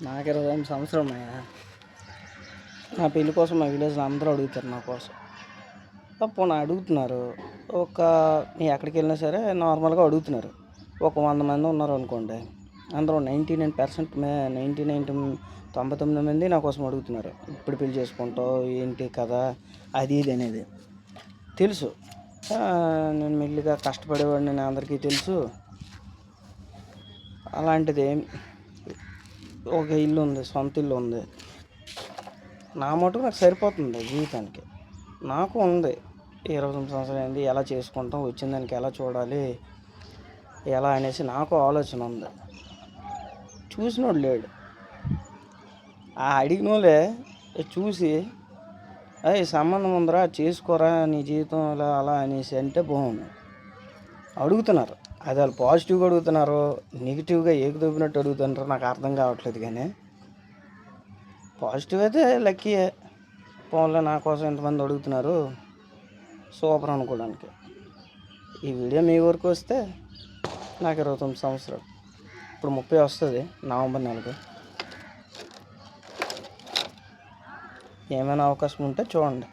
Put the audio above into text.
నాకు 28 సంవత్సరం అయ్యా. నా పెళ్ళి కోసం మా విలేజ్లో అందరూ అడుగుతారు నా కోసం. పోనీ అడుగుతున్నారు. ఎక్కడికి వెళ్ళినా సరే నార్మల్గా అడుగుతున్నారు. ఒక 100 మంది ఉన్నారు అనుకోండి, అందరూ 99% 99 మంది నా కోసం అడుగుతున్నారు. ఇప్పుడు పెళ్లి చేసుకుంటావు ఏంటి కదా, అది ఇది అనేది తెలుసు. నేను మెల్లిగా కష్టపడేవాడిని, నేను అందరికీ తెలుసు. అలాంటిది ఒక ఇల్లు ఉంది, సొంత ఇల్లు ఉంది. నా మటుకు నాకు సరిపోతుంది జీవితానికి. నాకు ఉంది 29 సంవత్సరాలు అయింది, ఎలా చేసుకుంటాం, వచ్చిన దానికి ఎలా చూడాలి, ఎలా అనేసి నాకు ఆలోచన ఉంది. చూసినోడు లేడు. అడిగినోళ్ళే చూసి సంబంధం ఉందిరా చేసుకోరా, నీ జీవితం ఇలా అలా అనేసి అంటే బాగుంది. అడుగుతున్నారు, అది వాళ్ళు పాజిటివ్గా అడుగుతున్నారు, నెగిటివ్గా ఏకదొబ్బినట్టు అడుగుతున్నారు, నాకు అర్థం కావట్లేదు. కానీ పాజిటివ్ అయితే లక్కీయే. ఫోన్లో నా కోసం ఎంతమంది అడుగుతున్నారు, సూపర్ అనుకోవడానికి. ఈ వీడియో మీ వరకు వస్తే నాకు 29 సంవత్సరాలు, ఇప్పుడు 30 వస్తుంది నవంబర్ నెలకు. ఏమైనా అవకాశం ఉంటే చూడండి.